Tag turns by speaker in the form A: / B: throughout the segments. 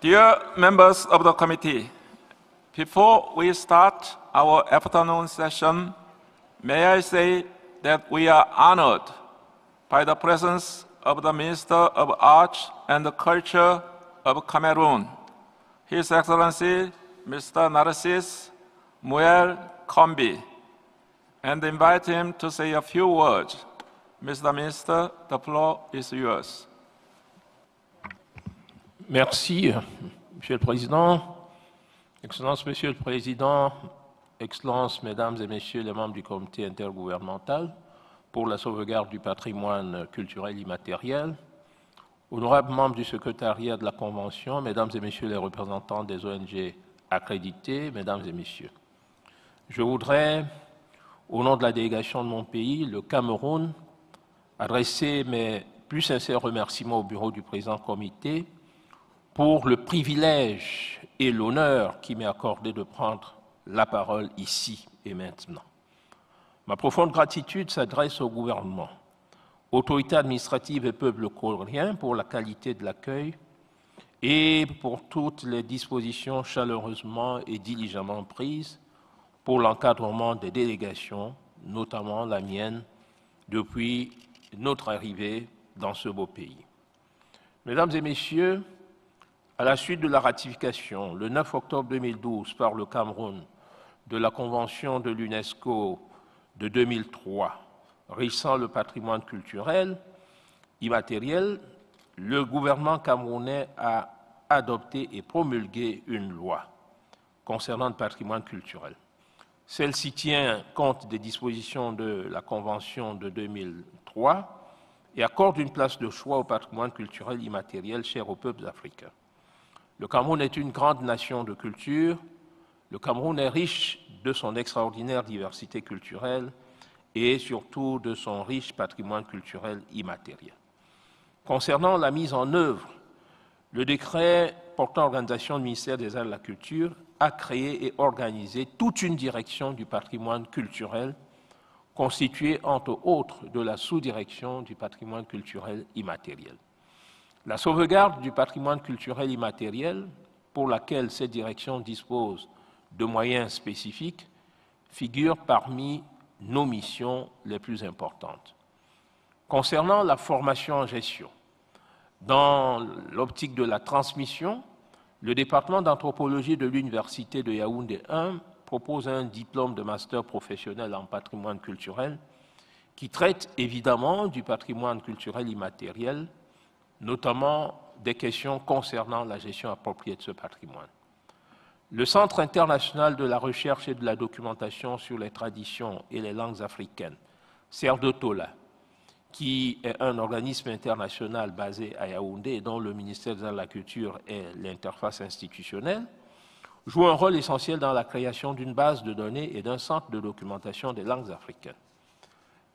A: Dear members of the committee, before we start our afternoon session, may I say that we are honored by the presence of the Minister of Arts and Culture of Cameroon, His Excellency Mr. Narcisse Muel Kombi, and invite him to say a few words. Mr. Minister, the floor is yours.
B: Merci, Monsieur le Président. Excellences, Monsieur le Président, Excellences, Mesdames et Messieurs les membres du Comité intergouvernemental pour la sauvegarde du patrimoine culturel immatériel, honorables membres du Secretariat de la Convention, Mesdames et Messieurs les représentants des ONG accrédités, Mesdames et Messieurs. Je voudrais, au nom de la délégation de mon pays, le Cameroun, adresser mes plus sincères remerciements au bureau du Président Comité pour le privilège et l'honneur qui m'est accordé de prendre la parole ici et maintenant. Ma profonde gratitude s'adresse au gouvernement, autorités administratives et peuples coréens pour la qualité de l'accueil et pour toutes les dispositions chaleureusement et diligemment prises pour l'encadrement des délégations, notamment la mienne, depuis notre arrivée dans ce beau pays. Mesdames et Messieurs, à la suite de la ratification, le 9 octobre 2012, par le Cameroun, de la Convention de l'UNESCO de 2003, régissant le patrimoine culturel immatériel, le gouvernement camerounais a adopté et promulgué une loi concernant le patrimoine culturel. Celle-ci tient compte des dispositions de la Convention de 2003 et accorde une place de choix au patrimoine culturel immatériel cher aux peuples africains. Le Cameroun est une grande nation de culture. Le Cameroun est riche de son extraordinaire diversité culturelle et surtout de son riche patrimoine culturel immatériel. Concernant la mise en œuvre, le décret portant organisation du ministère des Arts et de la Culture a créé et organisé toute une direction du patrimoine culturel constituée entre autres de la sous-direction du patrimoine culturel immatériel. La sauvegarde du patrimoine culturel immatériel, pour laquelle cette direction dispose de moyens spécifiques, figure parmi nos missions les plus importantes. Concernant la formation en gestion, dans l'optique de la transmission, le département d'anthropologie de l'Université de Yaoundé 1 propose un diplôme de master professionnel en patrimoine culturel qui traite évidemment du patrimoine culturel immatériel, notamment des questions concernant la gestion appropriée de ce patrimoine. Le Centre international de la recherche et de la documentation sur les traditions et les langues africaines, CERDOTOLA, qui est un organisme international basé à Yaoundé et dont le ministère de la Culture est l'interface institutionnelle, joue un rôle essentiel dans la création d'une base de données et d'un centre de documentation des langues africaines.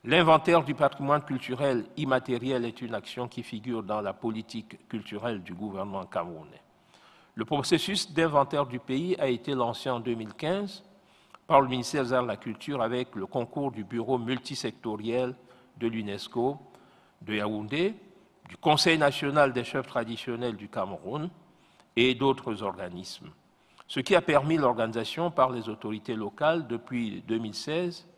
B: L'inventaire du patrimoine culturel immatériel est une action qui figure dans la politique culturelle du gouvernement camerounais. Le processus d'inventaire du pays a été lancé en 2015 par le ministère des Arts et de la Culture avec le concours du bureau multisectoriel de l'UNESCO de Yaoundé, du Conseil national des chefs traditionnels du Cameroun et d'autres organismes, ce qui a permis l'organisation par les autorités locales depuis 2016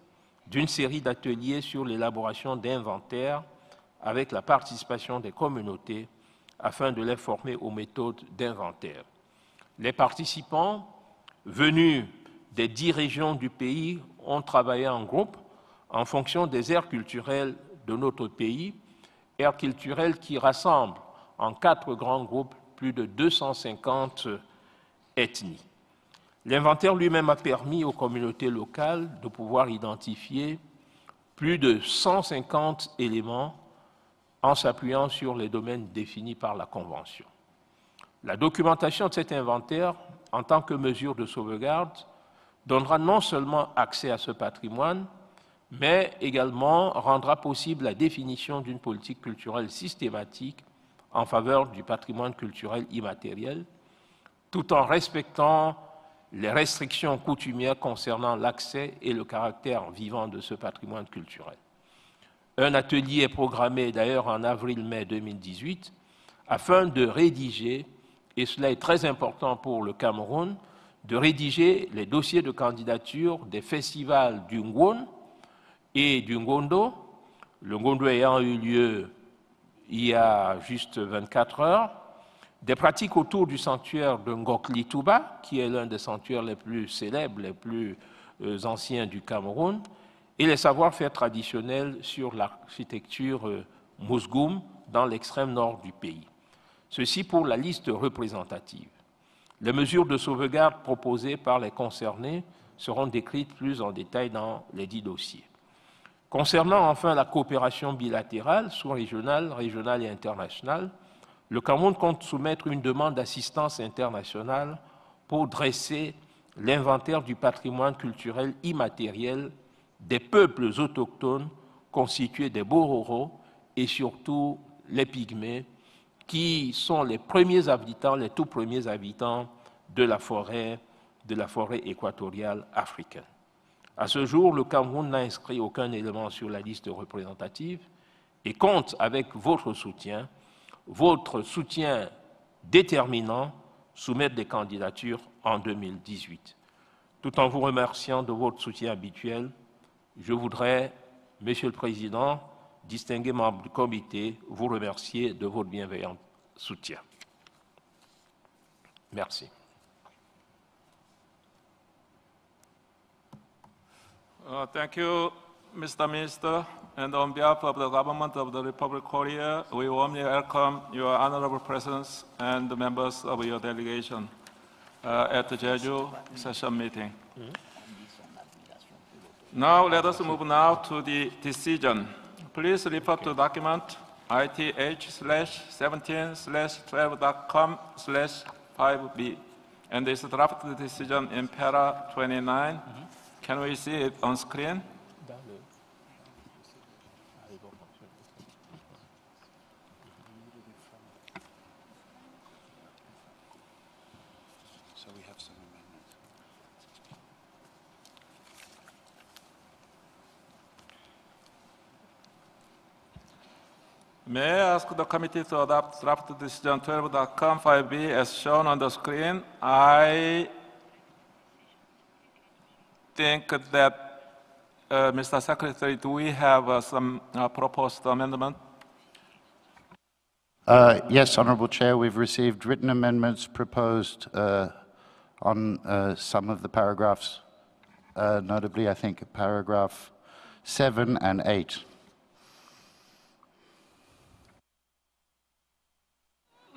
B: d'une série d'ateliers sur l'élaboration d'inventaires avec la participation des communautés afin de les former aux méthodes d'inventaire. Les participants venus des 10 régions du pays ont travaillé en groupe en fonction des aires culturelles de notre pays, aires culturelles qui rassemblent en 4 grands groupes plus de 250 ethnies. L'inventaire lui-même a permis aux communautés locales de pouvoir identifier plus de 150 éléments en s'appuyant sur les domaines définis par la Convention. La documentation de cet inventaire, en tant que mesure de sauvegarde, donnera non seulement accès à ce patrimoine, mais également rendra possible la définition d'une politique culturelle systématique en faveur du patrimoine culturel immatériel, tout en respectant les restrictions coutumières concernant l'accès et le caractère vivant de ce patrimoine culturel. Un atelier est programmé d'ailleurs en avril-mai 2018 afin de rédiger et cela est très important pour le Cameroun, de rédiger les dossiers de candidature des festivals du Ngwon et du Ngondo, le Ngondo ayant eu lieu il y a juste 24 heures, des pratiques autour du sanctuaire de Ngokli Touba, qui est l'un des sanctuaires les plus célèbres, les plus anciens du Cameroun, et les savoir-faire traditionnels sur l'architecture Mousgoum dans l'extrême nord du pays. Ceci pour la liste représentative. Les mesures de sauvegarde proposées par les concernés seront décrites plus en détail dans les 10 dossiers. Concernant enfin la coopération bilatérale, sous-régionale, régionale et internationale, le Cameroun compte soumettre une demande d'assistance internationale pour dresser l'inventaire du patrimoine culturel immatériel des peuples autochtones constitués des Bororo et surtout les Pygmées, qui sont les premiers habitants, les tout premiers habitants de la forêt équatoriale africaine. À ce jour, le Cameroun n'a inscrit aucun élément sur la liste représentative et compte avec votre soutien déterminant, soumettre des candidatures en 2018. Tout en vous remerciant de votre soutien habituel, je voudrais, Monsieur le Président, distingués membres du comité, vous remercier de votre bienveillant soutien. Merci.
A: Thank you, Mr. Minister. And on behalf of the government of the Republic of Korea, we warmly welcome your honorable presence and the members of your delegation at the Jeju session meeting. Now let us move now to the decision. Please refer to document ith/17/12.com/5B and this draft decision in para 29. Can we see it on screen?
C: So we have some amendments.
A: May I ask the committee to adopt draft decision 12.com/5B as shown on the screen? I think that, Mr. Secretary, do we have some proposed amendment?
C: Yes, Honourable Chair, we've received written amendments proposed on some of the paragraphs, notably, I think, paragraph 7 and 8.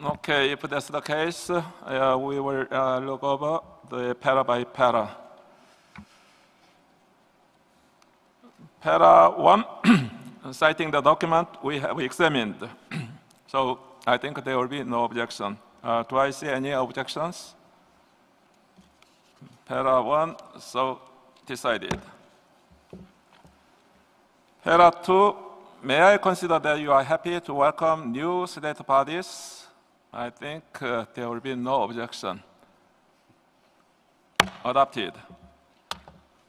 A: Okay, if that's the case, we will look over the para by para. Para 1, citing the document we have examined. So I think there will be no objection. Do I see any objections? Para 1, so decided. Para 2, may I consider that you are happy to welcome new state parties? I think there will be no objection. Adopted.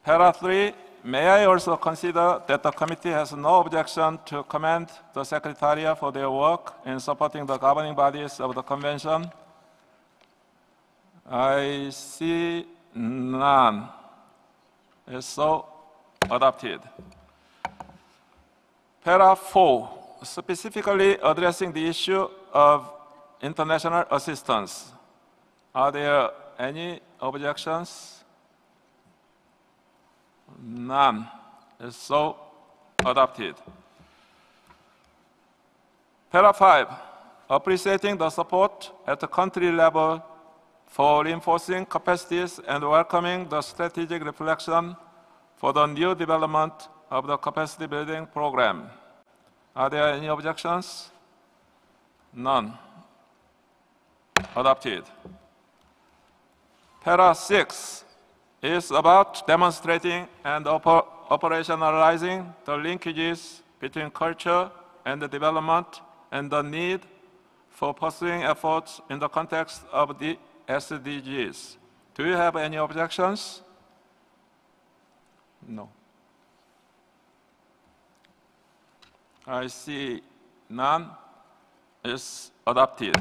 A: Para 3, may I also consider that the committee has no objection to commend the Secretariat for their work in supporting the governing bodies of the convention? I see none. It's so adopted. Para 4, specifically addressing the issue of international assistance. Are there any objections? None. It's so adopted. Para 5, appreciating the support at the country level for reinforcing capacities and welcoming the strategic reflection for the new development of the capacity building program. Are there any objections? None. Adopted. Para 6 is about demonstrating and operationalizing the linkages between culture and the development and the need for pursuing efforts in the context of the SDGs. Do you have any objections? No. I see none. Is adopted.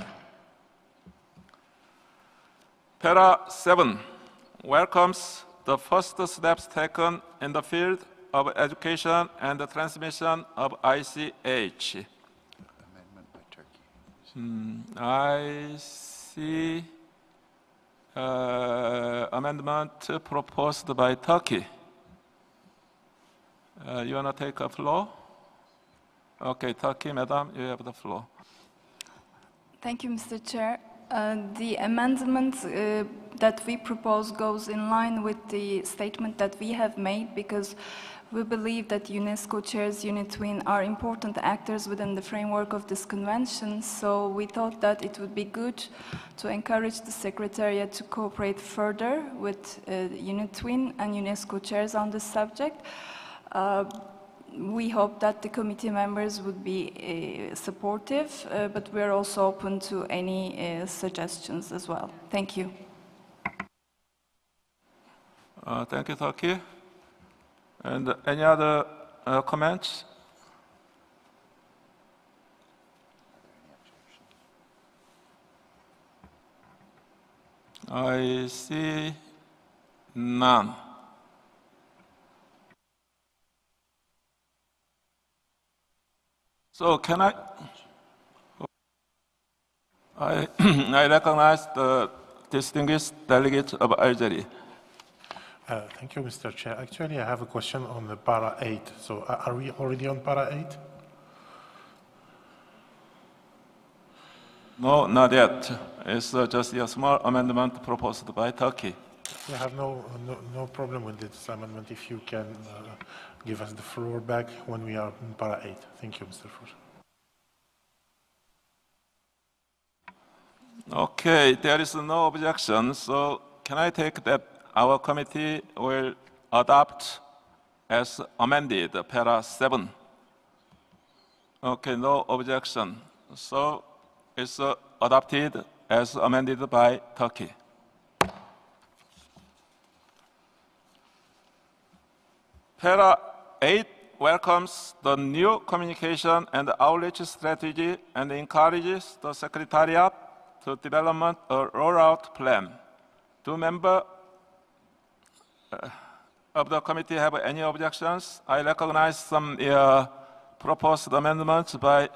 A: Para 7 welcomes the first steps taken in the field of education and the transmission of ICH.
C: Amendment by Turkey.
A: I see amendment proposed by Turkey. You want to take a floor? Okay, Turkey, madam, you have the floor.
D: Thank you, Mr. Chair. The amendment that we propose goes in line with the statement that we have made, because we believe that UNESCO chairs UNITWIN are important actors within the framework of this convention, so we thought that it would be good to encourage the Secretariat to cooperate further with UNITWIN and UNESCO chairs on this subject. We hope that the committee members would be supportive, but we're also open to any suggestions as well. Thank you.
A: Thank you, Turkey. And any other comments? I see none. So can I recognize the distinguished delegate of Algeria.
E: Thank you, Mr. Chair. Actually, I have a question on the para 8. So are we already on para 8?
A: No, not yet. It's just a small amendment proposed by Turkey.
E: We have no problem with this amendment if you can give us the floor back when we are in para 8. Thank you, Mr. Frosch.
A: Okay, there is no objection. So can I take that our committee will adopt as amended para 7? Okay, no objection. So it's adopted as amended by Turkey. Para 8 welcomes the new communication and outreach strategy and encourages the Secretariat to develop a rollout plan. Do members of the committee have any objections? I recognize some proposed amendments by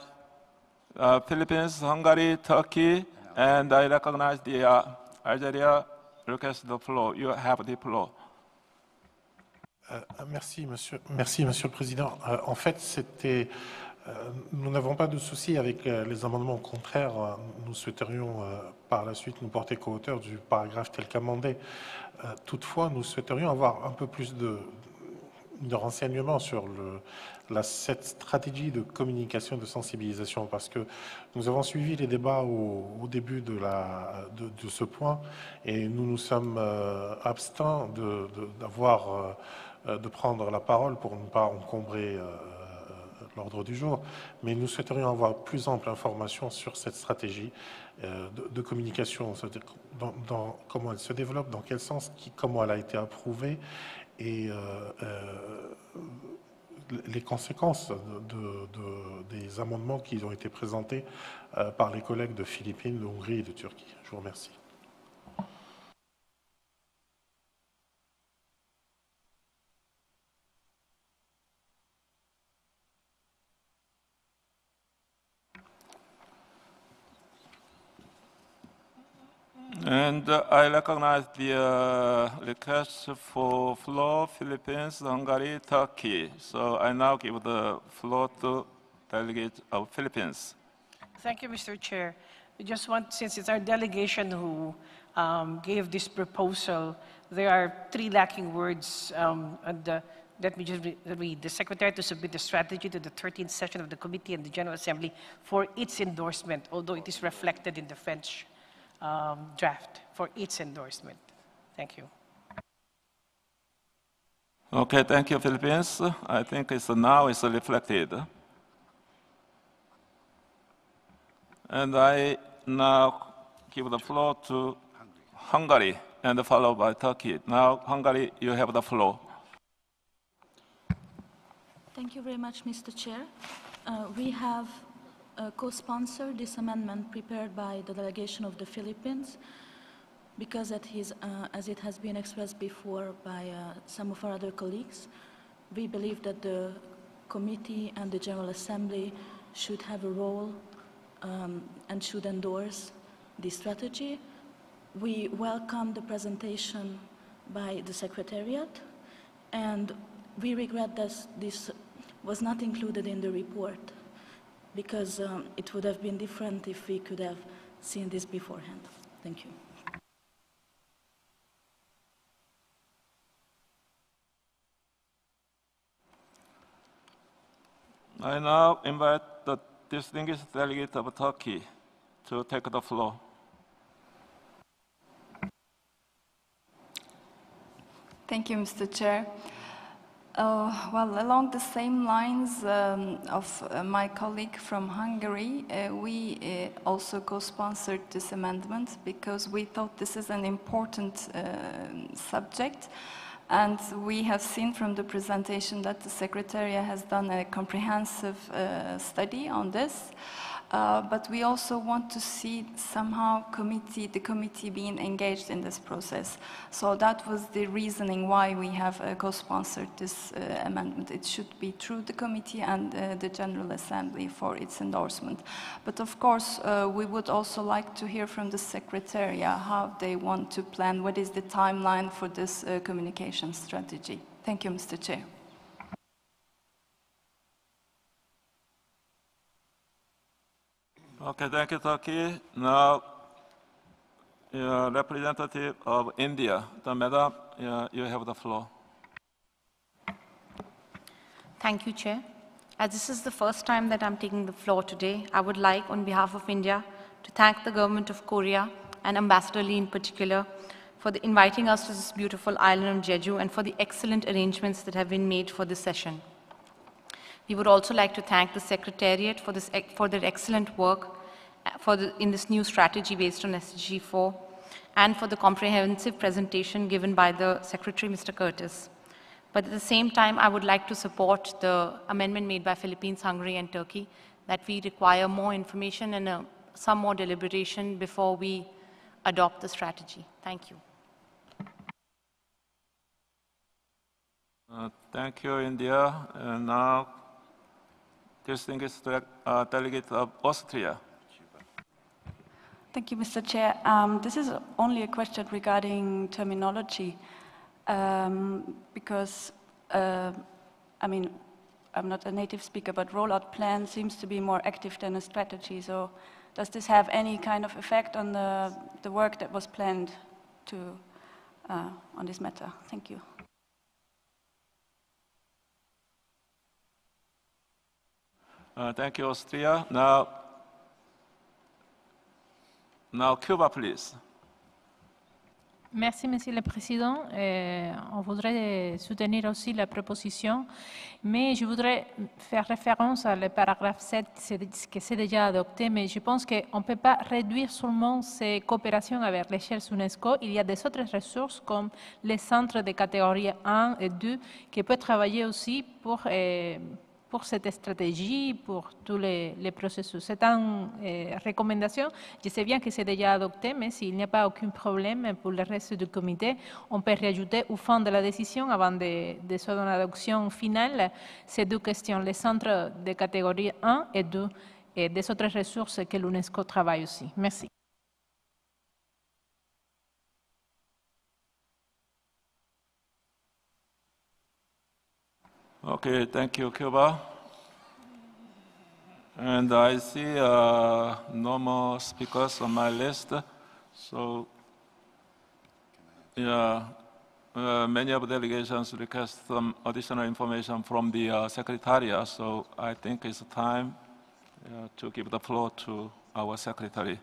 A: Philippines, Hungary, Turkey, and I recognize the Algeria request the floor. You have the floor.
E: Merci, Monsieur le Président. En fait, nous n'avons pas de souci avec les amendements. Au contraire, nous souhaiterions par la suite nous porter co-auteur du paragraphe tel qu'amendé. Toutefois, nous souhaiterions avoir un peu plus de renseignements sur cette stratégie de communication, de sensibilisation, parce que nous avons suivi les débats au début de ce point et nous nous sommes absteints de prendre la parole pour ne pas encombrer l'ordre du jour, mais nous souhaiterions avoir plus ample information sur cette stratégie de communication, c'est-à-dire comment elle se développe, dans quel sens, comment elle a été approuvée et les conséquences des amendements qui ont été présentés par les collègues de Philippines, de Hongrie et de Turquie. Je vous remercie.
A: And I recognize the request for floor, Philippines, Hungary, Turkey. So I now give the floor to delegate of Philippines.
F: Thank you, Mr. Chair. We just want, since it's our delegation who gave this proposal, there are 3 lacking words. Let me just read. The Secretary to submit the strategy to the 13th session of the Committee and the General Assembly for its endorsement, although it is reflected in the French draft, for its endorsement. Thank you.
A: Okay, thank you, Philippines. I think now it's reflected. And I now give the floor to Hungary and followed by Turkey. Now, Hungary, you have the floor.
G: Thank you very much, Mr. Chair. We have co-sponsored this amendment prepared by the delegation of the Philippines. because as it has been expressed before by some of our other colleagues, we believe that the committee and the General Assembly should have a role and should endorse this strategy. We welcome the presentation by the Secretariat, and we regret that this was not included in the report, because it would have been different if we could have seen this beforehand. Thank you.
A: I now invite the distinguished delegate of Turkey to take the floor.
D: Thank you, Mr. Chair. Well, along the same lines of my colleague from Hungary, we also co-sponsored this amendment because we thought this is an important subject, and we have seen from the presentation that the Secretariat has done a comprehensive study on this. But we also want to see somehow the committee being engaged in this process. So that was the reasoning why we have co-sponsored this amendment. It should be through the committee and the General Assembly for its endorsement. But of course, we would also like to hear from the Secretariat how they want to plan, what is the timeline for this communication strategy. Thank you, Mr. Chair.
A: Okay, thank you, Turkey. Now, representative of India, Madam, you have the floor.
H: Thank you, Chair. As this is the first time that I'm taking the floor today, I would like, on behalf of India, to thank the government of Korea and Ambassador Lee in particular for inviting us to this beautiful island of Jeju and for the excellent arrangements that have been made for this session. We would also like to thank the Secretariat for their excellent work in this new strategy based on SDG 4 and for the comprehensive presentation given by the Secretary, Mr. Curtis. But at the same time, I would like to support the amendment made by Philippines, Hungary, and Turkey that we require more information and some more deliberation before we adopt the strategy. Thank you.
A: Thank you, India. And now, distinguished delegate of Austria.
I: Thank you, Mr. Chair. This is only a question regarding terminology, because, I mean, I'm not a native speaker, but rollout plan seems to be more active than a strategy. So does this have any kind of effect on the work that was planned on this matter? Thank you.
A: Thank you, Austria. Now Cuba, please.
J: Merci, Monsieur le Président. On voudrait soutenir aussi la proposition, mais je voudrais faire référence à le paragraphe 7 que c'est déjà adopté, mais je pense qu'on ne peut pas réduire seulement ces coopérations avec les chaires UNESCO. Il y a des autres ressources comme les centres de catégorie 1 et 2 qui peuvent travailler aussi pour cette stratégie, pour tous les processus. C'est une recommandation. Je sais bien que c'est déjà adopté, mais s'il n'y a pas aucun problème pour le reste du comité, on peut rajouter au fond de la décision, avant de son adoption finale, ces deux questions, les centres de catégorie 1 et 2, et des autres ressources que l'UNESCO travaille aussi. Merci.
A: Okay, thank you, Cuba. And I see no more speakers on my list. So, yeah, many of the delegations request some additional information from the Secretariat. So I think it's time to give the floor to our Secretary.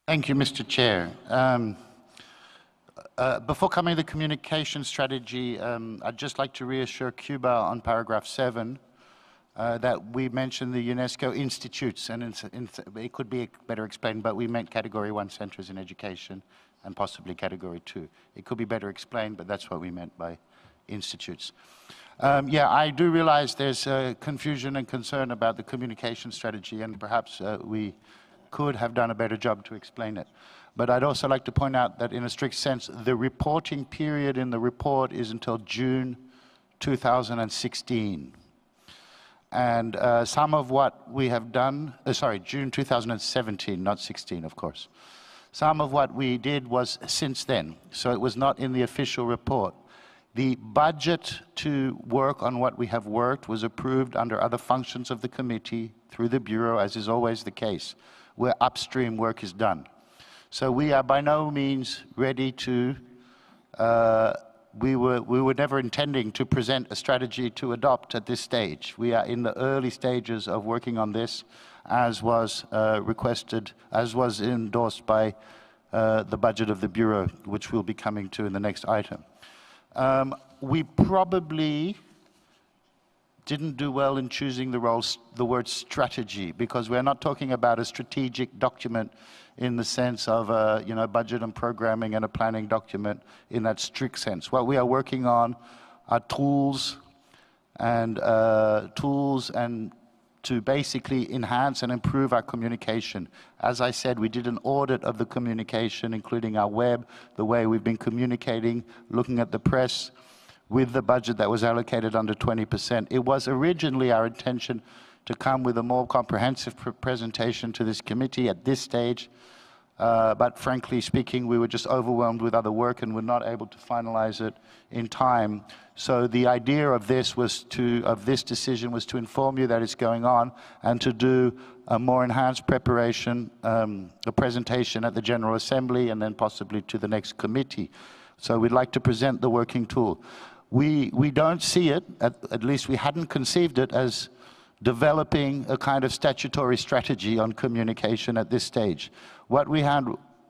C: Thank you, Mr. Chair. Before coming to the communication strategy, I'd just like to reassure Cuba on paragraph 7 that we mentioned the UNESCO institutes, and it could be better explained, but we meant category 1 centers in education and possibly category 2. It could be better explained, but that's what we meant by institutes. Yeah, I do realize there's confusion and concern about the communication strategy, and perhaps we could have done a better job to explain it. But I'd also like to point out that in a strict sense, the reporting period in the report is until June 2016. And some of what we have done, June 2017, not 16, of course. Some of what we did was since then, so it was not in the official report. The budget to work on what we have worked was approved under other functions of the committee through the Bureau, as is always the case, where upstream work is done. So we are by no means ready to, we were never intending to present a strategy to adopt at this stage. We are in the early stages of working on this, as was requested, as was endorsed by the budget of the Bureau, which we'll be coming to in the next item. We probably didn't do well in choosing the word strategy, because we're not talking about a strategic document in the sense of budget and programming and a planning document in that strict sense. What we are working on are tools and to basically enhance and improve our communication. As I said, we did an audit of the communication, including our web, the way we've been communicating, looking at the press, with the budget that was allocated under 20%. It was originally our intention to come with a more comprehensive presentation to this committee at this stage, but frankly speaking, we were just overwhelmed with other work and were not able to finalize it in time. So the idea of this decision was to inform you that it's going on and to do a more enhanced preparation, a presentation at the General Assembly and then possibly to the next committee. So we'd like to present the working tool. We don't see it, at least we hadn't conceived it as developing a kind of statutory strategy on communication at this stage. What we had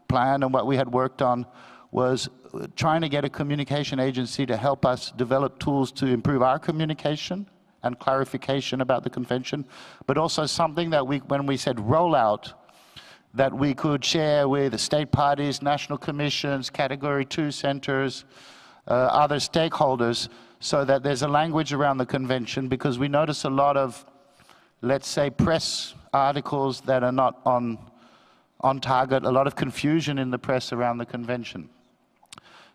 C: planned and what we had worked on was trying to get a communication agency to help us develop tools to improve our communication and clarification about the convention, but also something that when we said rollout, that we could share with state parties, national commissions, Category 2 centers, other stakeholders, so that there's a language around the convention, because we notice a lot of, let's say, press articles that are not on target, a lot of confusion in the press around the convention.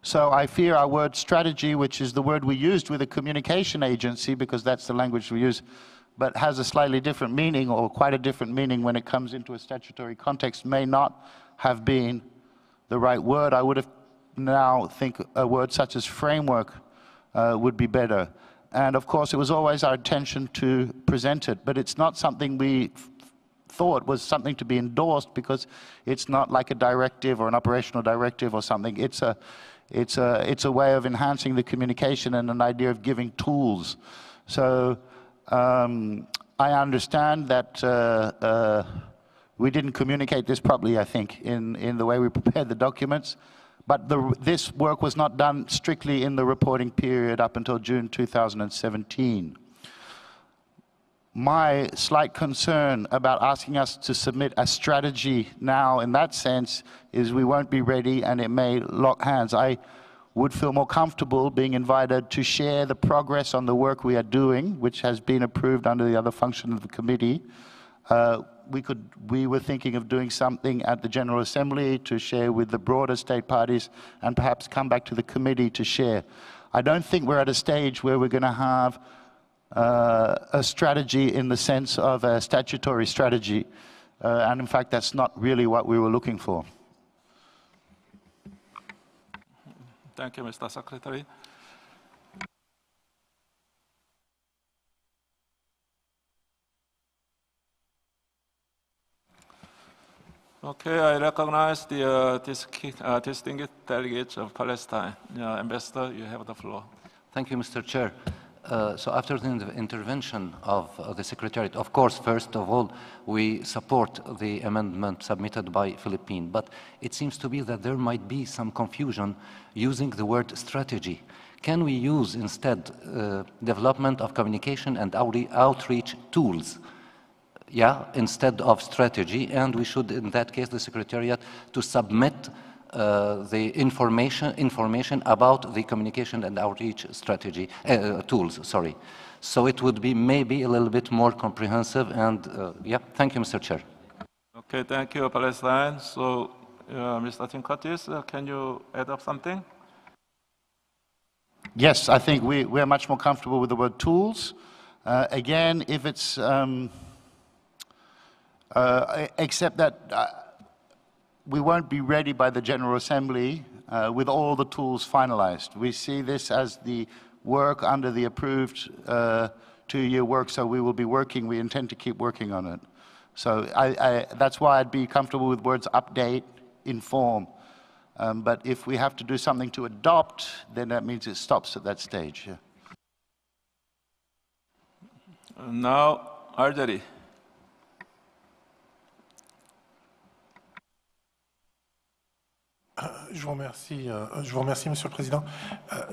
C: So I fear our word strategy, which is the word we used with a communication agency, because that's the language we use, but has a slightly different meaning, or quite a different meaning when it comes into a statutory context, may not have been the right word. I would have now think a word such as framework would be better. And of course, it was always our intention to present it, but it's not something we thought was something to be endorsed, because it's not like a directive or an operational directive or something. It's a way of enhancing the communication and an idea of giving tools. So I understand that we didn't communicate this properly, I think, in the way we prepared the documents. But this work was not done strictly in the reporting period up until June 2017. My slight concern about asking us to submit a strategy now in that sense is we won't be ready and it may lock hands. I would feel more comfortable being invited to share the progress on the work we are doing, which has been approved under the other function of the committee. We were thinking of doing something at the General Assembly to share with the broader state parties and perhaps come back to the committee to share. I don't think we're at a stage where we're going to have a strategy in the sense of a statutory strategy. And in fact, that's not really what we were looking for.
A: Thank you, Mr. Secretary. Okay, I recognize the distinguished delegates of Palestine. Ambassador, you have the floor.
K: Thank you, Mr. Chair. So after the intervention of the Secretariat, of course, first of all, we support the amendment submitted by Philippines, but it seems to be that there might be some confusion using the word strategy. Can we use instead development of communication and outreach tools? Yeah, instead of strategy, and we should, in that case, the Secretariat to submit the information about the communication and outreach strategy tools. Sorry, so it would be maybe a little bit more comprehensive. And yeah, thank you, Mr. Chair.
A: Okay, thank you, Palestine. So, Mr. Curtis, can you add up something?
C: Yes, I think we're much more comfortable with the word tools. Again, if it's, except that we won't be ready by the General Assembly with all the tools finalized. We see this as the work under the approved 2-year work, so we will be working, we intend to keep working on it. So that's why I'd be comfortable with words update, inform. But if we have to do something to adopt, then that means it stops at that stage. Yeah.
A: Now, Arjari.
E: Je vous remercie, Monsieur le Président.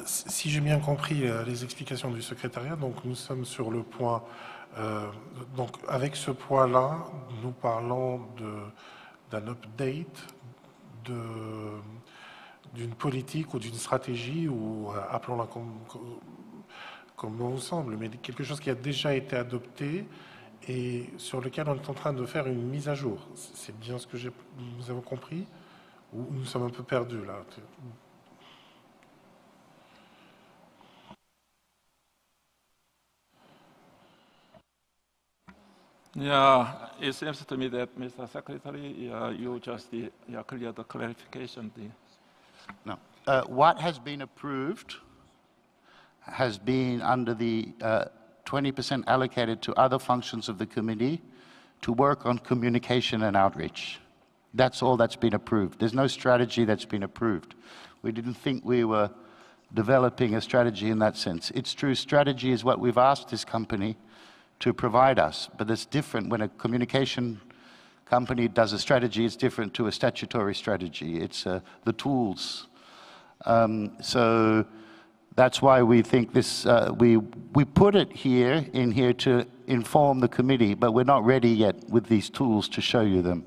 E: Si j'ai bien compris les explications du secrétariat, donc nous sommes sur le point. Donc avec ce point-là, nous parlons d'un update d'une politique ou d'une stratégie, ou appelons-la comme bon vous semble, mais quelque chose qui a déjà été adopté et sur lequel on est en train de faire une mise à jour. C'est bien ce que nous avons compris? Ou nous sommes un peu perdus là?
A: Yeah, it seems to me that, Mr. Secretary, you just cleared the clarification.
C: No. What has been approved has been under the 20% allocated to other functions of the committee to work on communication and outreach. That's all that's been approved. There's no strategy that's been approved. We didn't think we were developing a strategy in that sense. It's true, strategy is what we've asked this company to provide us, but it's different when a communication company does a strategy. It's different to a statutory strategy. It's the tools. So that's why we think this, we put it in here to inform the committee, but we're not ready yet with these tools to show you them.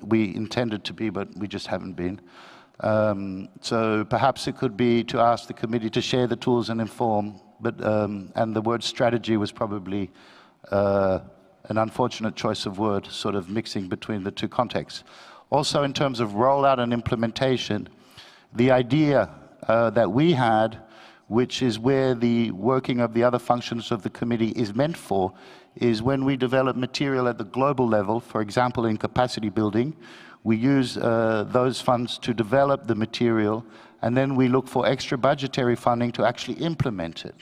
C: We intended to be, but we just haven't been. So perhaps it could be to ask the committee to share the tools and inform, but, and the word strategy was probably an unfortunate choice of word, sort of mixing between the two contexts. Also, in terms of rollout and implementation, the idea that we had, which is where the working of the other functions of the committee is meant for, is when we develop material at the global level, for example, in capacity building, we use those funds to develop the material, and then we look for extra budgetary funding to actually implement it.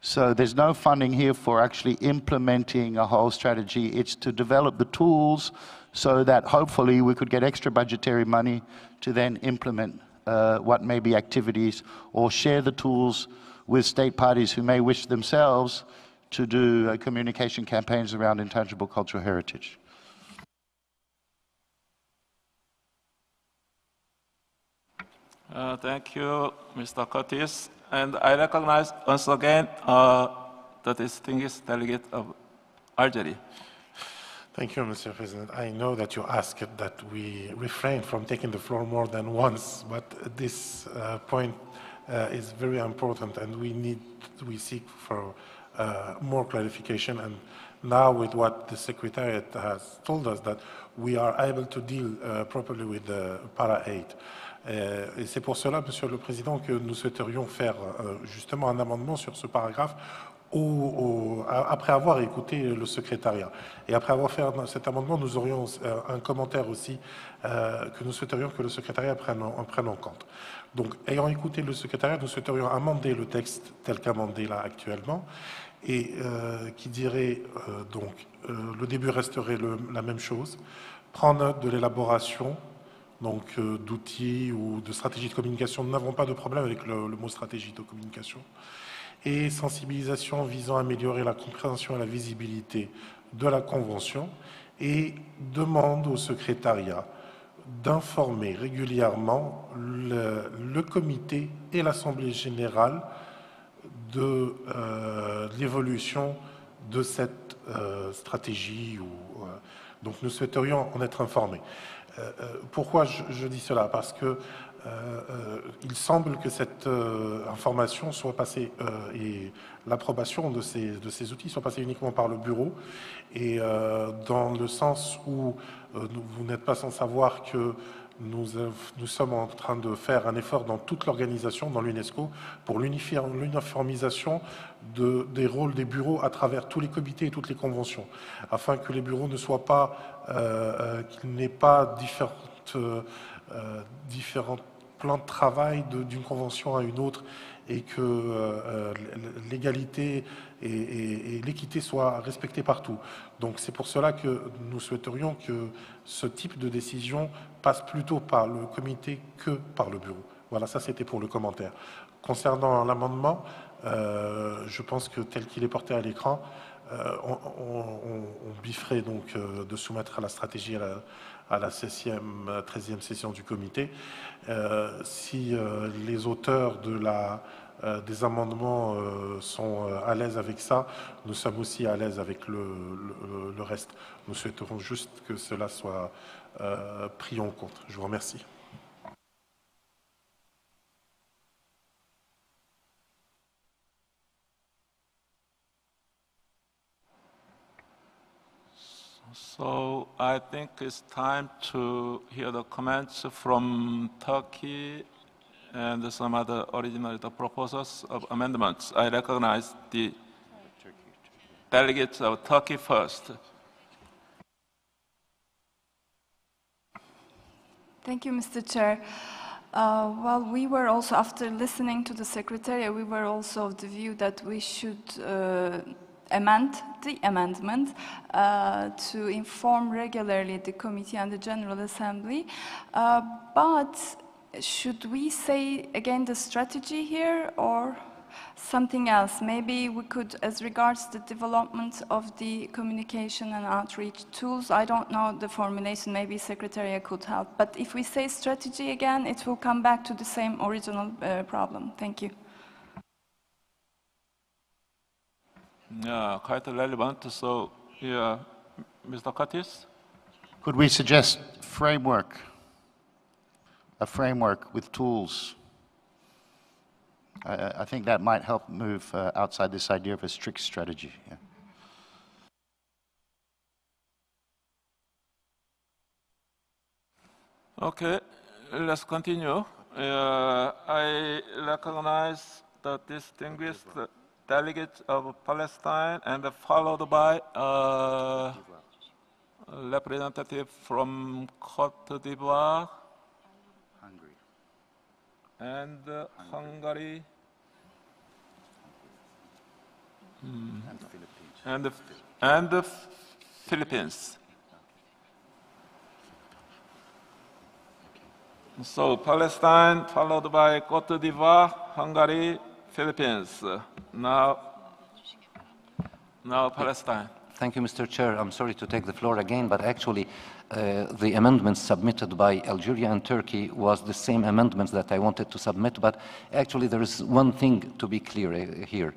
C: So there's no funding here for actually implementing a whole strategy. It's to develop the tools so that hopefully we could get extra budgetary money to then implement what may be activities, or share the tools with state parties who may wish themselves to do communication campaigns around intangible cultural heritage.
A: Thank you, Mr. Curtis. And I recognize once again the distinguished delegate of Algeria.
E: Thank you, Mr. President. I know that you asked that we refrain from taking the floor more than once, but this point is very important, and we seek for more clarification. And now, with what the Secretariat has told us, that we are able to deal properly with the Para 8. Et c'est pour cela, Monsieur le Président, que nous souhaiterions faire justement un amendement sur ce paragraphe après avoir écouté le secrétariat. Et après avoir fait cet amendement, nous aurions un commentaire aussi que nous souhaiterions que le secrétariat prenne en compte. Donc, ayant écouté le secrétariat, nous souhaiterions amender le texte tel qu'amendé là actuellement, et qui dirait donc le début resterait la même chose, prendre note de l'élaboration donc d'outils ou de stratégies de communication. Nous n'avons pas de problème avec le mot stratégie de communication. Et sensibilisation visant à améliorer la compréhension et la visibilité de la Convention, et demande au secrétariat d'informer régulièrement le comité et l'Assemblée générale de l'évolution de cette stratégie. Donc nous souhaiterions en être informés. Pourquoi je dis cela? Parce que il semble que cette information soit passée et l'approbation de ces outils soit passée uniquement par le bureau, et dans le sens où vous n'êtes pas sans savoir que nous sommes en train de faire un effort dans toute l'organisation, dans l'UNESCO, pour l'uniformisation des rôles des bureaux à travers tous les comités et toutes les conventions, afin que les bureaux ne soient pas, qu'il n'y ait pas différents plans de travail d'une convention à une autre, et que l'égalité et l'équité soient respectées partout. Donc c'est pour cela que nous souhaiterions que ce type de décision passe plutôt par le comité que par le bureau. Voilà, ça c'était pour le commentaire. Concernant l'amendement, je pense que tel qu'il est porté à l'écran, on bifferait donc de soumettre à la stratégie à la 13e session du comité. Si les auteurs des amendements sont à l'aise avec ça, nous sommes aussi à l'aise avec le reste. Nous souhaiterons juste que cela soit pris en compte. Je vous remercie.
A: So I think it's time to hear the comments from Turkey and some other original proposals of amendments. I recognize the delegates of Turkey first.
D: Thank you, Mr. Chair. Well, we were also, after listening to the Secretariat, we were also of the view that we should amend the amendment to inform regularly the Committee and the General Assembly. But should we say again the strategy here or something else? Maybe we could, as regards the development of the communication and outreach tools, I don't know the formulation, maybe Secretariat could help. But if we say strategy again, it will come back to the same original problem. Thank you.
A: Yeah, quite relevant. So, yeah, Mr. Curtis?
C: Could we suggest framework? A framework with tools? I think that might help move outside this idea of a strict strategy. Yeah.
A: Okay, let's continue. I recognize the distinguished delegates of Palestine, and followed by a representative from Côte d'Ivoire,
C: Hungary,
A: and Hungary,
C: and the Philippines.
A: and the Philippines. So Palestine, followed by Côte d'Ivoire, Hungary, Philippines. Now Palestine.
K: Thank you, Mr. Chair. I'm sorry to take the floor again, but actually the amendments submitted by Algeria and Turkey was the same amendments that I wanted to submit, but actually there is one thing to be clear here.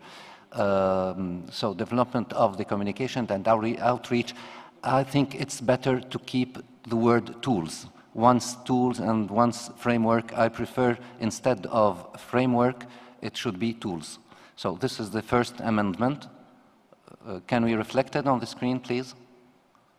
K: So development of the communication and outreach, I think it's better to keep the word tools. Once tools and once framework, I prefer instead of framework, it should be tools. So this is the first amendment. Can we reflect it on the screen, please?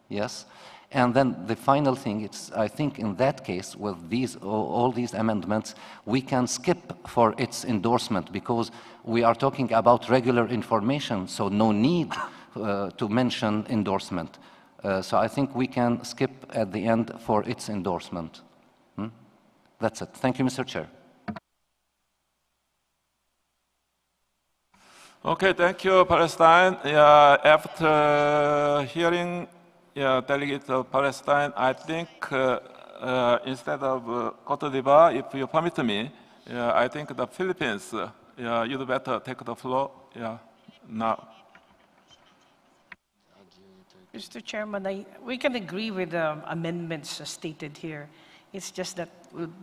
K: Yes. And then the final thing, it's, I think in that case, with these, all these amendments, we can skip for its endorsement because we are talking about regular information, so no need to mention endorsement. So I think we can skip at the end for its endorsement. That's it. Thank you, Mr. Chair.
A: Okay, thank you, Palestine. After hearing delegates of Palestine, I think instead of Côte d'Ivoire, if you permit me, I think the Philippines, you'd better take the floor now.
F: Mr. Chairman, we can agree with the amendments stated here. It's just that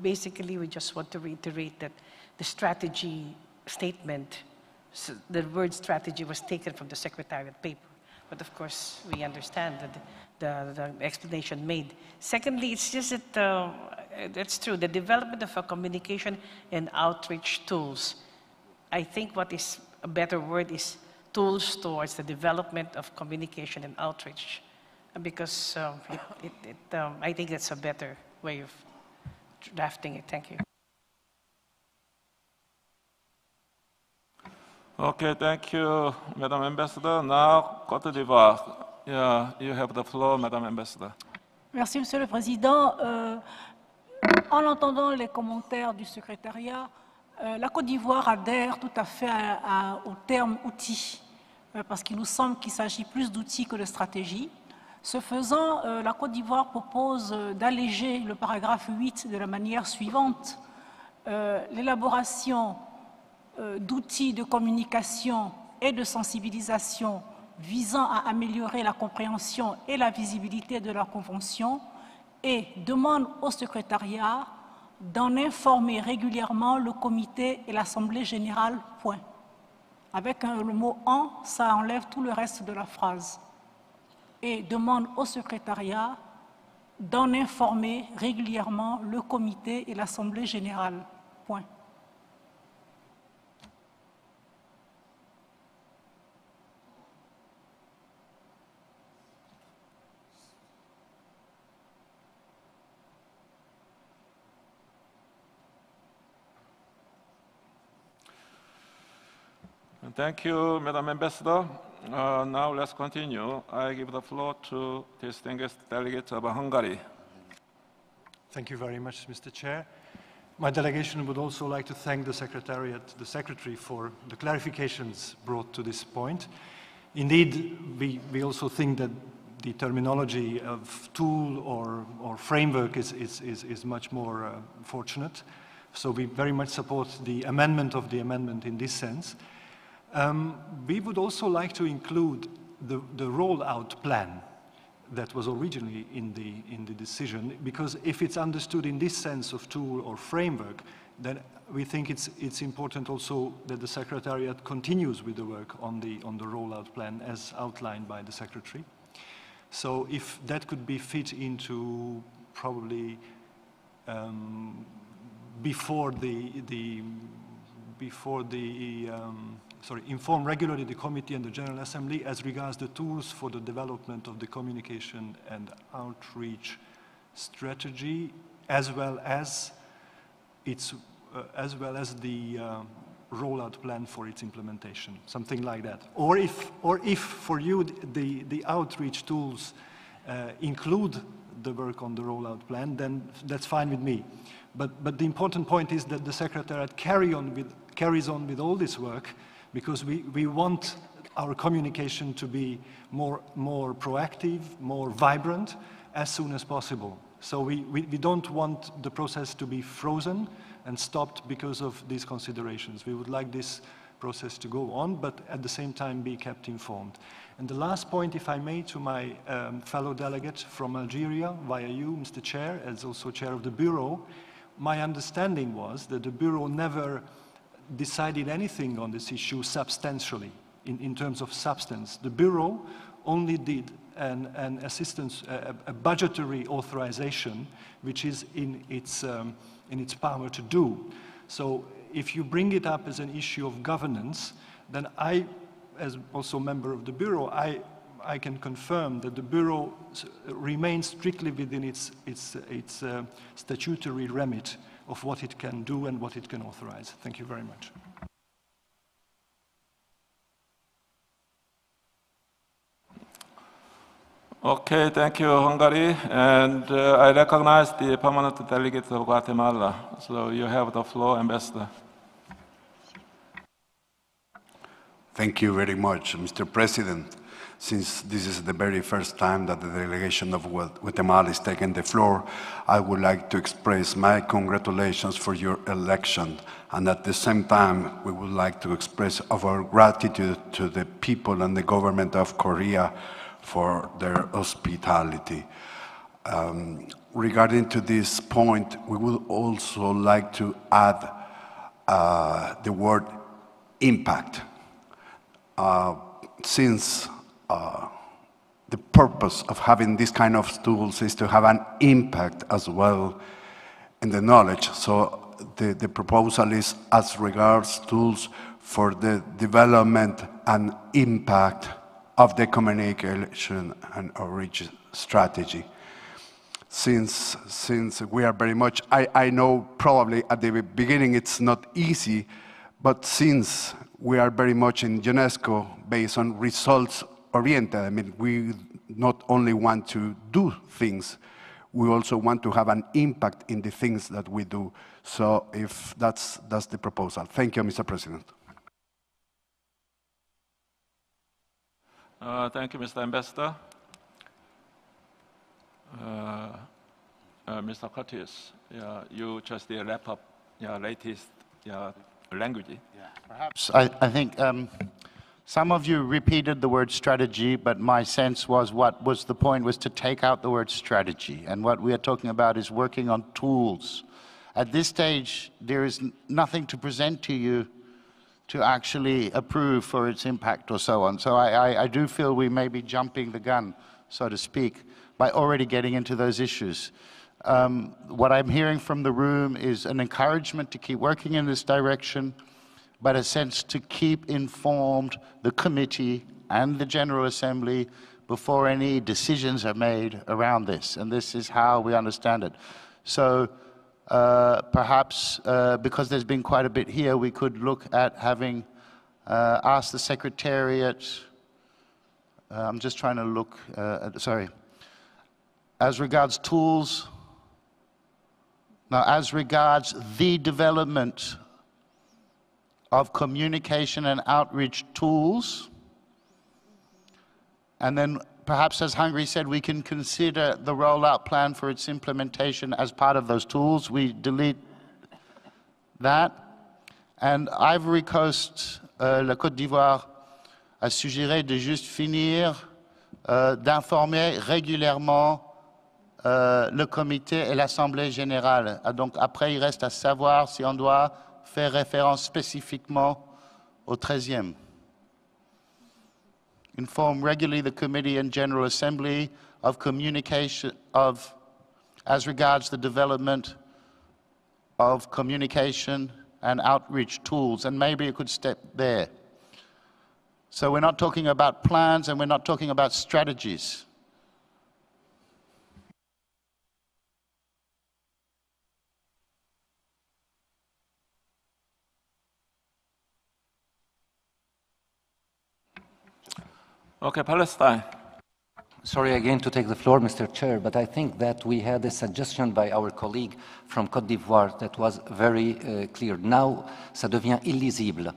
F: basically we just want to reiterate that the strategy statement, the word strategy was taken from the Secretariat paper. But of course, we understand that the explanation made. Secondly, it's just that, that's true, the development of a communication and outreach tools. I think what is a better word is tools towards the development of communication and outreach, because I think that's a better way of drafting it. Thank you.
A: Okay, thank you, Madam Ambassador. Now, Côte d'Ivoire. Yeah, you have the floor, Madam Ambassador.
L: Merci, Monsieur le Président. En entendant les commentaires du secrétariat, la Côte d'Ivoire adhère tout à fait au terme outils, parce qu'il nous semble qu'il s'agit plus d'outils que de stratégie. Ce faisant, la Côte d'Ivoire propose d'alléger le paragraphe 8 de la manière suivante. L'élaboration d'outils de communication et de sensibilisation visant à améliorer la compréhension et la visibilité de la Convention et demande au secrétariat d'en informer régulièrement le comité et l'Assemblée générale, point. Avec le mot « en », ça enlève tout le reste de la phrase. Et demande au secrétariat d'en informer régulièrement le comité et l'Assemblée générale, point.
A: Thank you, Madam Ambassador. Now let's continue. I give the floor to distinguished delegates of Hungary.
M: Thank you very much, Mr. Chair. My delegation would also like to thank the Secretariat, the Secretary, for the clarifications brought to this point. Indeed, we also think that the terminology of tool or framework is much more fortunate. So we very much support the amendment of the amendment in this sense. We would also like to include the rollout plan that was originally in the decision, because if it's understood in this sense of tool or framework, then we think it's important also that the Secretariat continues with the work on the rollout plan as outlined by the Secretary. So if that could be fit into probably inform regularly the Committee and the General Assembly as regards the tools for the development of the communication and outreach strategy, as well as the rollout plan for its implementation, something like that. Or if for you the outreach tools include the work on the rollout plan, then that's fine with me. But the important point is that the Secretariat carries on with all this work, because we want our communication to be more proactive, more vibrant, as soon as possible. So we don't want the process to be frozen and stopped because of these considerations. We would like this process to go on, but at the same time be kept informed. And the last point, if I may, to my fellow delegate from Algeria, via you, Mr. Chair, as also Chair of the Bureau, my understanding was that the Bureau never decided anything on this issue substantially, in terms of substance. The Bureau only did an assistance, a budgetary authorization, which is in its power to do. So if you bring it up as an issue of governance, then I, as also member of the Bureau, I can confirm that the Bureau remains strictly within its statutory remit of what it can do and what it can authorize. Thank you very much.
A: Okay, thank you, Hungary. And I recognize the permanent delegate of Guatemala. So you have the floor, Ambassador.
N: Thank you very much, Mr. President. Since this is the very first time that the delegation of Guatemala is taking the floor, I would like to express my congratulations for your election. And at the same time, we would like to express our gratitude to the people and the government of Korea for their hospitality. Regarding to this point, we would also like to add the word impact. Since the purpose of having this kind of tools is to have an impact as well in the knowledge. So the proposal is as regards tools for the development and impact of the communication and outreach strategy. Since we are very much, I know probably at the beginning it's not easy, but since we are very much in UNESCO based on results oriented, I mean, we not only want to do things, we also want to have an impact in the things that we do. So if that's the proposal. Thank you, Mr. President.
A: Thank you, Mr. Ambassador. Mr. Curtis, you just wrap up your latest language.
C: Yeah, perhaps I think some of you repeated the word strategy, but my sense was what was the point was to take out the word strategy. And what we are talking about is working on tools. At this stage, there is nothing to present to you to actually approve for its impact or so on. So I do feel we may be jumping the gun, so to speak, by already getting into those issues. What I'm hearing from the room is an encouragement to keep working in this direction, but a sense to keep informed the committee and the General Assembly before any decisions are made around this. And this is how we understand it. So perhaps, because there's been quite a bit here, we could look at having asked the Secretariat, I'm just trying to look, sorry, as regards tools, now as regards the development of communication and outreach tools, and then perhaps, as Hungary said, we can consider the rollout plan for its implementation as part of those tools. We delete that. And Ivory Coast, la Côte d'Ivoire, a suggéré de juste finir d'informer régulièrement le comité et l'Assemblée générale. Donc après, il reste à savoir si on doit faire référence spécifiquement au 13e. Inform regularly the Committee and General Assembly of communication as regards the development of communication and outreach tools, and maybe you could step there. So we're not talking about plans and we're not talking about strategies.
A: Okay, Palestine.
K: Sorry again to take the floor, Mr. Chair, but I think that we had a suggestion by our colleague from Côte d'Ivoire that was very clear. Now, ça devient illisible.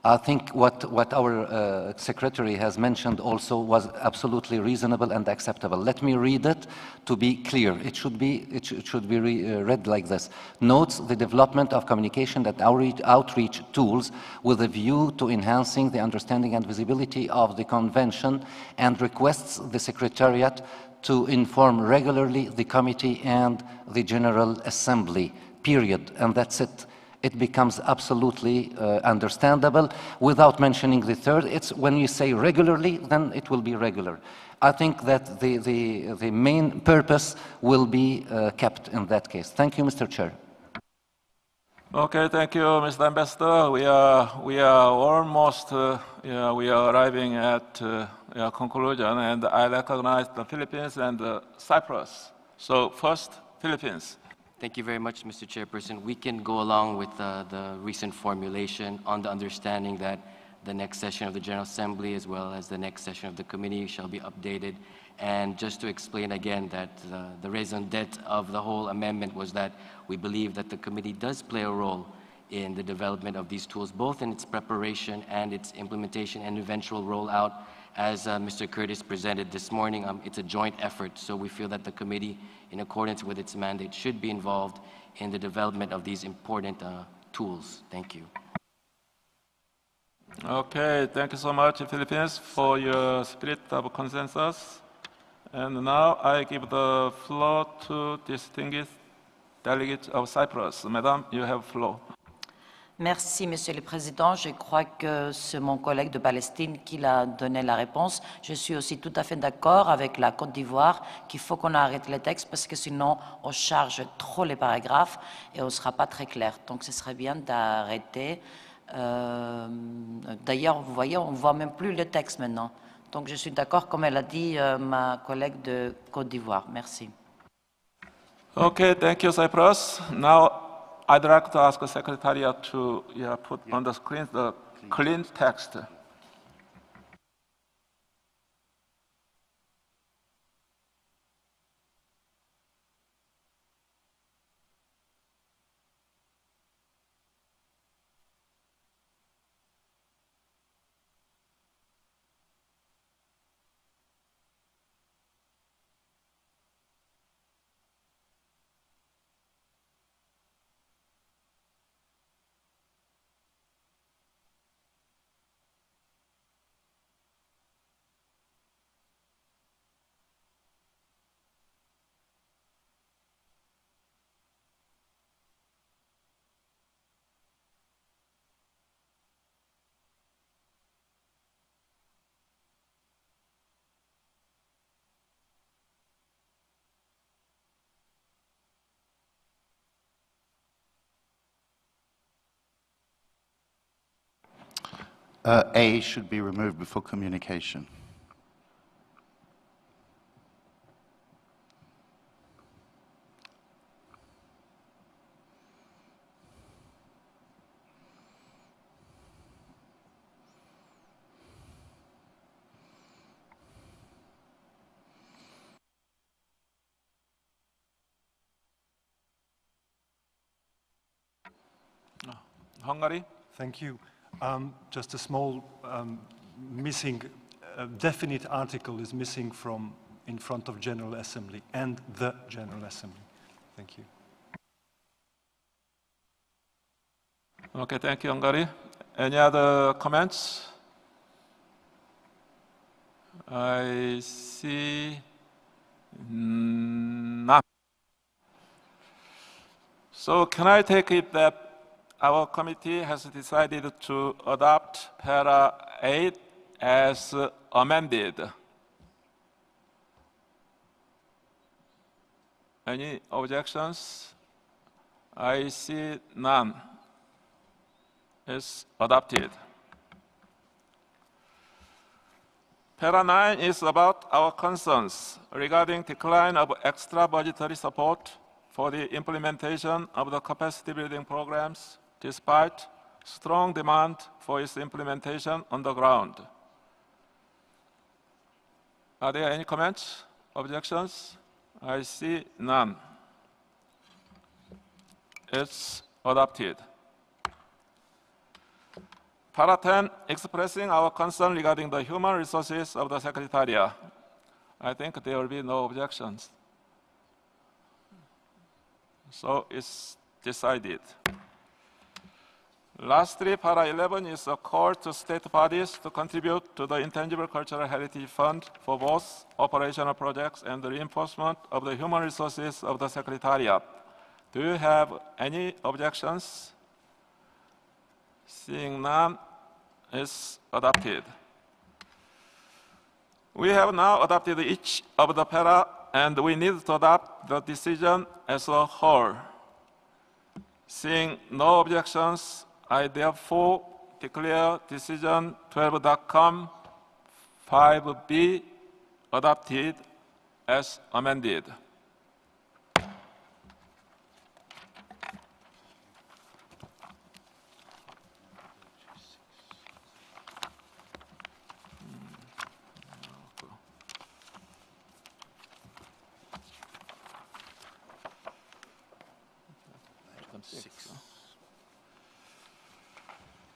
K: I think what our secretary has mentioned also was absolutely reasonable and acceptable. Let me read it to be clear. It should be read like this. Notes the development of communication and outreach tools with a view to enhancing the understanding and visibility of the convention, and requests the Secretariat to inform regularly the committee and the General Assembly, period. And that's it. It becomes absolutely understandable without mentioning the third. It's when you say regularly, then it will be regular. I think that the main purpose will be kept in that case. Thank you, Mr. Chair.
A: Okay, thank you, Mr. Ambassador. We are almost we are arriving at conclusion, and I recognize the Philippines and Cyprus. So first, Philippines.
O: Thank you very much, Mr. Chairperson. We can go along with the recent formulation on the understanding that the next session of the General Assembly as well as the next session of the committee shall be updated. And just to explain again that the raison d'etre of the whole amendment was that we believe that the committee does play a role in the development of these tools, both in its preparation and its implementation and eventual rollout. As Mr. Curtis presented this morning, it's a joint effort, so we feel that the committee, in accordance with its mandate, should be involved in the development of these important tools. Thank you.
A: Okay, thank you so much, Philippines, for your spirit of consensus. And now I give the floor to distinguished delegates of Cyprus. Madam, you have floor.
P: Merci, Monsieur le Président. Je crois que c'est mon collègue de Palestine qui a donné la réponse. Je suis aussi tout à fait d'accord avec la Côte d'Ivoire qu'il faut qu'on arrête les textes parce que sinon on charge trop les paragraphes et on ne sera pas très clair. Donc ce serait bien d'arrêter. D'ailleurs, vous voyez, on ne voit même plus le texte maintenant. Donc je suis d'accord, comme elle a dit ma collègue de Côte d'Ivoire. Merci.
A: Okay, thank you, Cyprus. Now, I'd like to ask the Secretariat to put on the screen the clean text.
C: A should be removed before communication.
A: Hungary?
M: Thank you. Just a small missing, definite article is missing from in front of General Assembly and the General Assembly. Thank you.
A: Okay, thank you, Hungary. Any other comments? I see none. So can I take it that our committee has decided to adopt Para 8 as amended? Any objections? I see none. It's adopted. Para 9 is about our concerns regarding decline of extra budgetary support for the implementation of the capacity building programs despite strong demand for its implementation on the ground. Are there any comments, objections? I see none. It's adopted. Para 10, expressing our concern regarding the human resources of the Secretariat. I think there will be no objections. So it's decided. Lastly, Para 11 is a call to state parties to contribute to the Intangible Cultural Heritage Fund for both operational projects and the reinforcement of the human resources of the Secretariat. Do you have any objections? Seeing none, is adopted. We have now adopted each of the para, and we need to adopt the decision as a whole. Seeing no objections, I therefore declare decision 12.com 5B adopted as amended.